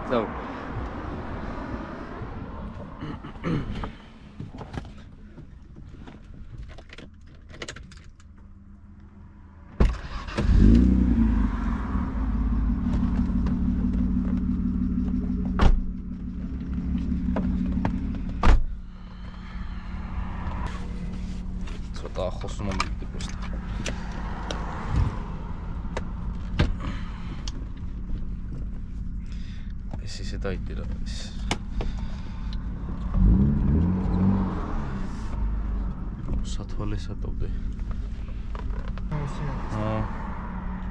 So. ცოტა ახლოს მომიდე просто. ეს ისე დაიწერა ეს. სათვალე სატოვდე.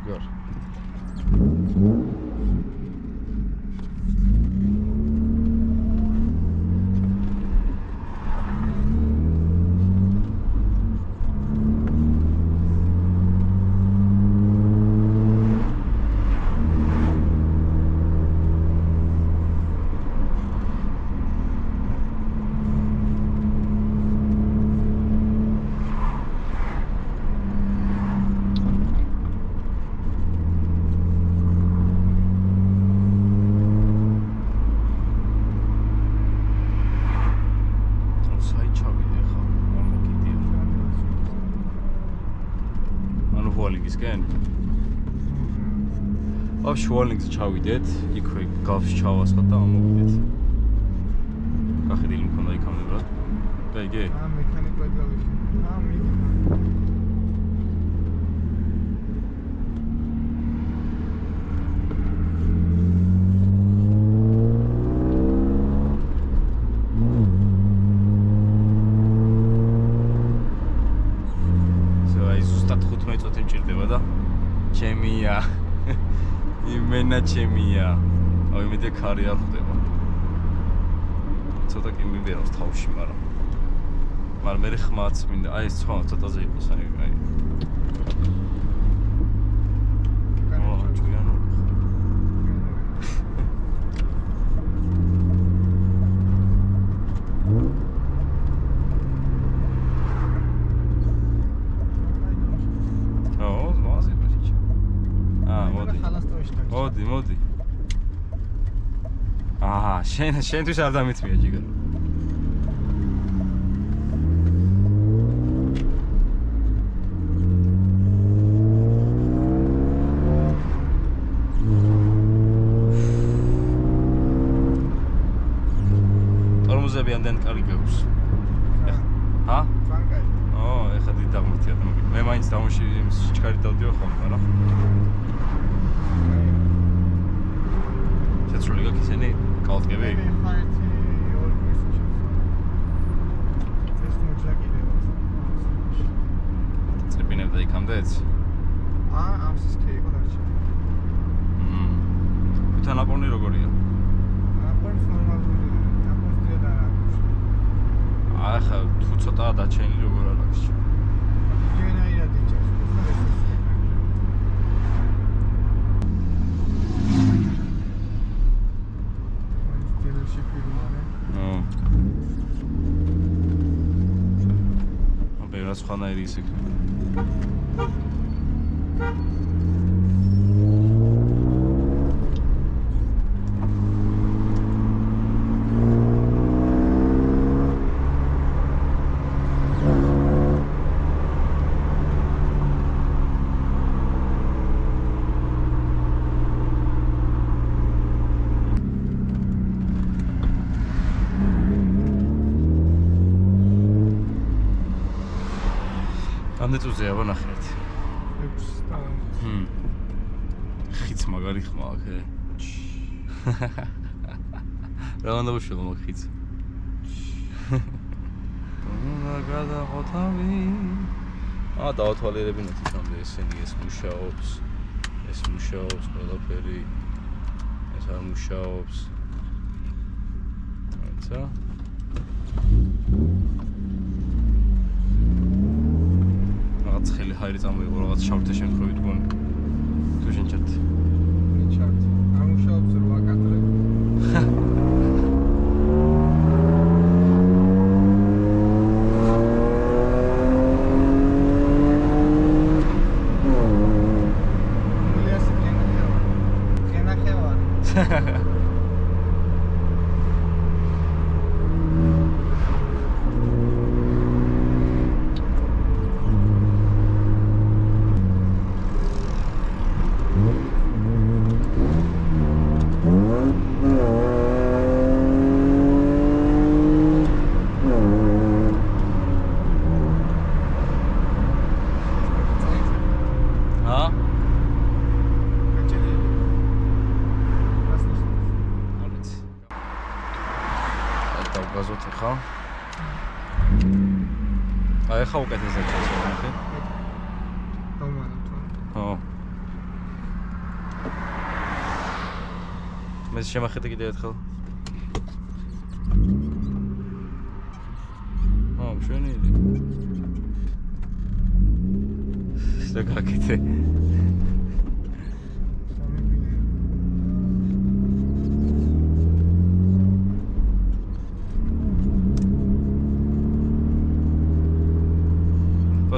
გარ. შუალინგზე ჩავიდეთ, იქვე გალფში ჩავასხოთ და ამოვიდეთ. გახედილი მქონდა იქამდე ბრატ. და იგე? მექანიკურად გავიხი. აი ზუსტად 15 წუთი მჭირდება და ჩემია. იმენა ჩემია. აი მე დეკარი არ ხდება. ცოტა კი მივერავს თავში, მაგრამ მე ხმაც მინდა. აი ეს სხვა ცოტაზე იყოს, აი. მოდი. შენთვის არ დამიწვია ჯიგარ. ტორმოზები ამდენ კარგი გაქვს. ჰა? ფანკაი. ეხლა დიდ დაღმართია და მე მაინც დამოში სიჩქარით დავდივარ ხოლმე, მაგრამ შეცვლილი გაქვს ისინი კალთკები? წებინებდა იქამდეც? ამ სისქე იყო დარჩა. თვითანაპოვნი როგორია? ნაპოვნი ნორმალური, ნაპოვნი ძლიერ არ აქვს. ახლა თუ ცოტაა დაჩენილი როგორ არ აქვს? იგივენაირად იჭერს. სხვანაირი ის იქნება. ამდე წუთია ვანახეთ. 6 და. ხიც მაგარი ხმა აქ. რა უნდა უშვილო მაგ ხიც. უნდა გადაყოთავი. დავათვალიერებინოთ იქამდე ესენი ეს მუშაობს. ეს მუშაობს ყველაფერი. ეს არ მუშაობს. აიცა. ცხელი ჰაერი წამოიღო რაღაც შავთა შემთხვევით გონი. თუ შენ ჩართ. მე ჩართ. ამუშავებს რო აკადრებ. გაზოთი ხა? აი ხა უკეთესად ჩასვენახე. დავმანო თუ. ხო. მე შემახეთე კიდე ერთხელ. მშვენიერი. და გაკეთე.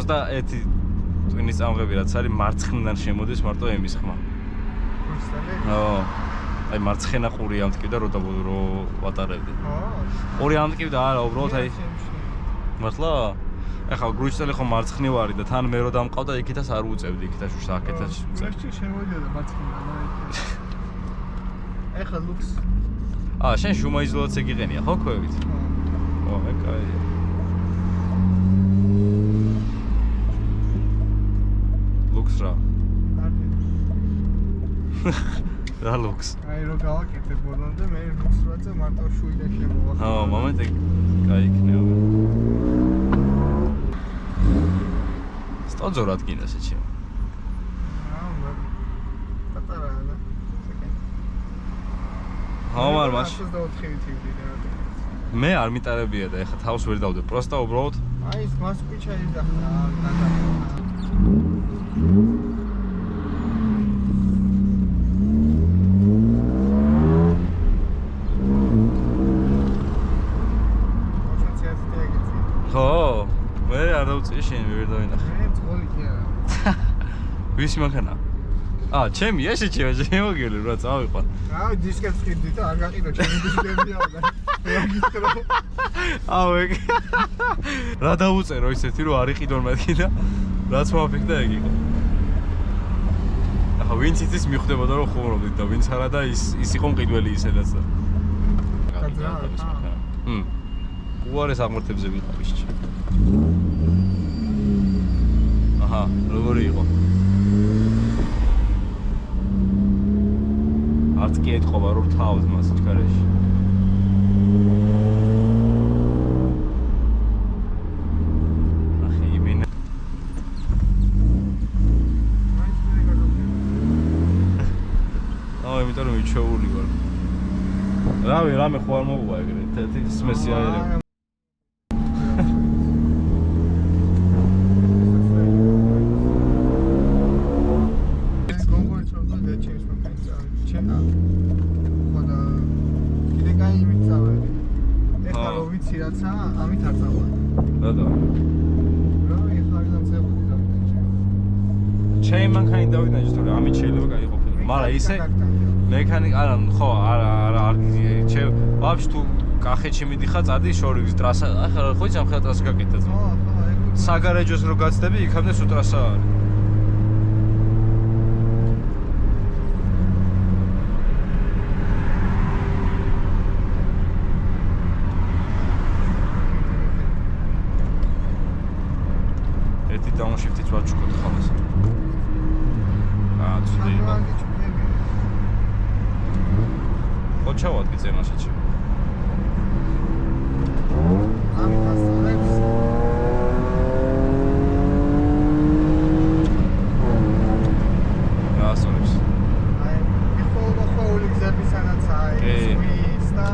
და ერთი ტვინის წამღები რაც არის მარცხნიდან შემოდის მარტო ემის ხმა. ხო. აი მარცხენა ყური ამტკივდა რო ვატარებდი. ხო. ყური ამტკივდა არა, უბრალოდ აი მართლა? ეხლა გრუჩელი ხომ მარცხნივ არის და თან მე რო დამყავდა იქითაც არ უწევდი, იქითაც უშ აქეთაც უწევდი. მე შემოვიდოდა მარცხნიდან. ეხლა ლუქს. შენ შუმაიზოლაცია გიყენია ხო ქვევით? ხო, კაია. ლუქს რა? რა ლუქს? აი რო გავაკეთე ბოლომდე მე ლუქს როცა მარტო შუიდა შემოვა. ხო, მომენტი გაიქნება. სტოძორ ადგინას ეჩი. პატარაა და. ხო, მარ მაშ. 24-ით ივდიდა. მე არ მიტარებია და ეხა თავს ვერ დავდე, პროსტა უბრალოდ. აი ეს მასკუჩა იძახა, და. ხო, მე არ დავწია შენ ვერ დავინახე. მე ძღოლი კი არა. ვის მანქანა? ჩემი ესე შემოგივლი რა წავიყვან. დისკებს ვხიდდი და არ გაყიდო ჩემი დისკებია და. ეგ. რა დავუწერო ისეთი რომ არ იყიდონ მეთქი და რაც მოვაფიქრდა ეგ იყო. ახლა ვინც იცის მიხვდებოდა რომ ხუმრობდით და ვინც არა და ის იყო მყიდველი ისედაც და. უარეს აღმართებზე ვიყავ ისჩი. აჰა, როგორი იყო? არც კი ეთყობა რომ თავს მას ჩქარეში. ახი იმენ. იმიტომ რომ იჩეული ვარ. რავი, რამე ხო არ მოგვა ეგრე. თეთრი სმესი აერები. ჩემი მანქანი დავიდან ჯერ ამით შეიძლება გაიყოფილიყო. მაგრამ ისე მექანიკ არა ხო არა ჩემ ვაფშე თუ კახეთში მიდიხარ წადი შორიგის ტრასა ახლა ხო იცი ამ ხელ ტრასა გაკეთდა. ხო ეგ საგარეჯოს რო გაცდები იქამდე სუ ტრასა არის. ერთი დაუნშიფტით ვაჩუქოთ ხალხს. ჩავადგე ზემაშეჩი. ამით ასწავლებს. რა ასწავლებს? აი, ხოლმე გზებისანაც აი ის და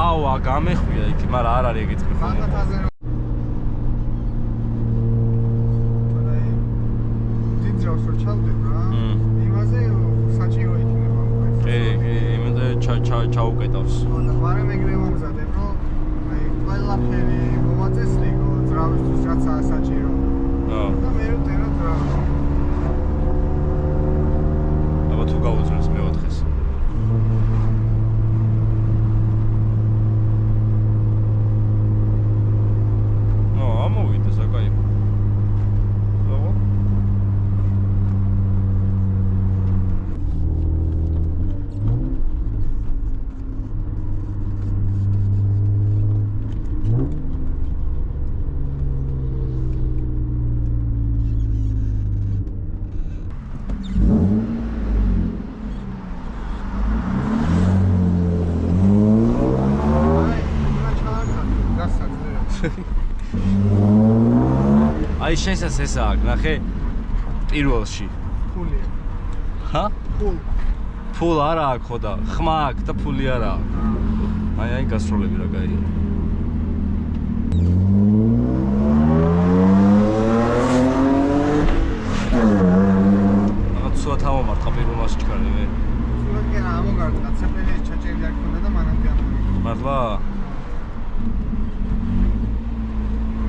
აუა, გამეხვია იქ, მაგრამ არ არის ეგეთი ხოლმე. მაგათაზე აი ძიძრავს რო ჩავდებ რა. იმაზე საჭირო იქნება. ჩაუკეტავს. მაგრამ ეგრე მომზადებ, რომ აი ყველაფერი მომაწესრიგო, ძრავისთვის რაც საჭირო. და მე რო წერა ძრავი. აბა თუ გაუძლებს მე-4-ს. ამოვიდა საკაიფო. აბა აი შენსაც ესა აქვს, ნახე პირველში. ფულია. ჰა? ფულ. ფულ არა აქვს ხო და ხმა აქვს და ფული არა აქვს. აი გასროლები რა გაიგე. რაღაც სულად ამომარტყა პირველ მასში ჩქარი მე. სულად კი ამოგარდა, ცეპელი ჩაჭერილი არ ქონდა და მანამდე ამოვიდა. მართლა?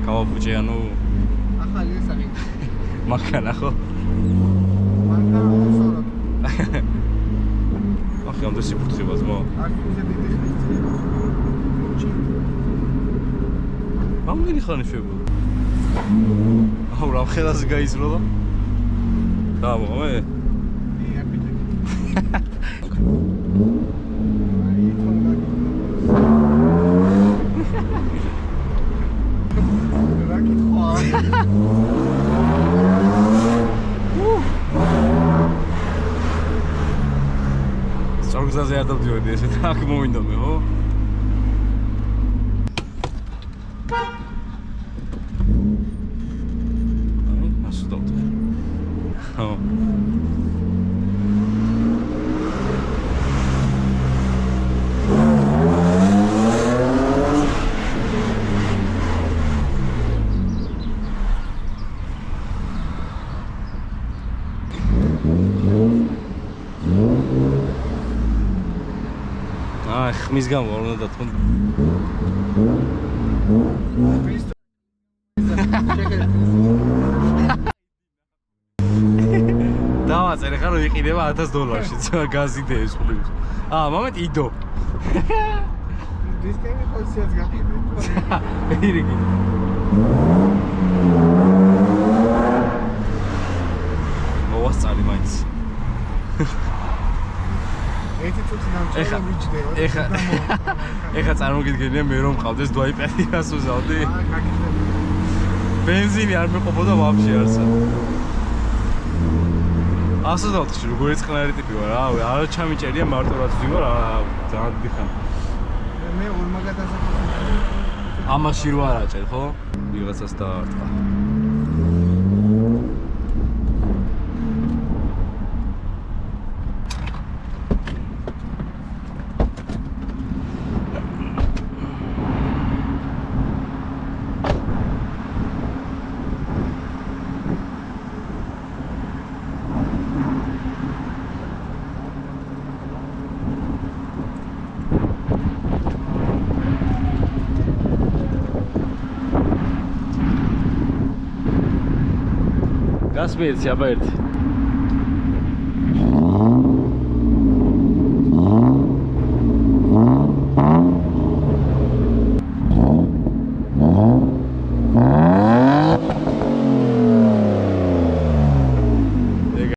გავაფუჭიანო. ახალი ეს არის. მანქანა ხო? მანქანა უსწორად. ახლა ამ დესი ფუთხებას მო. არ ფუძე დიდი ხნის. რამდენი ხანი შეგულ? აუ რა ხელას გაიზრო და? დავა მე? ია პიტე. აი თონდა. რა კითხვა? სწორგზაზე არ დავდივოდი ესე და აქ მოვინდომე, ხო? აი, ასე დავდივე. ხო. აი, ხმის გამო არ უნდა დათმო. დავაწერე ხარ რომ იყიდება $1000-ში გაზიდეებს პლუს. მომენტ იდო. დისკები პოზიციას გაყიდე. პირიქი. მოვასწარი მაინც. ერთი წუთი დამჭერა ვიჯდეო. ეხა წარმოგიდგენია მე რომ მყავდეს დვაიპედიას უზავდი. გაგიძები. ბენზინი არ მეყოფოდა ვაფშე არსა. ასე დავთქვი როგორი წყნარი ტიპი ვარ რა, არა ჩამიჭერია მარტო რაც ვიმარ, ძალიან დიდი ხანი. მე ორმაგადასაკ ამაში რო არ აჭერ, ხო? ვიღაცას დაარტყა. გასმიეცი აბა ერთი.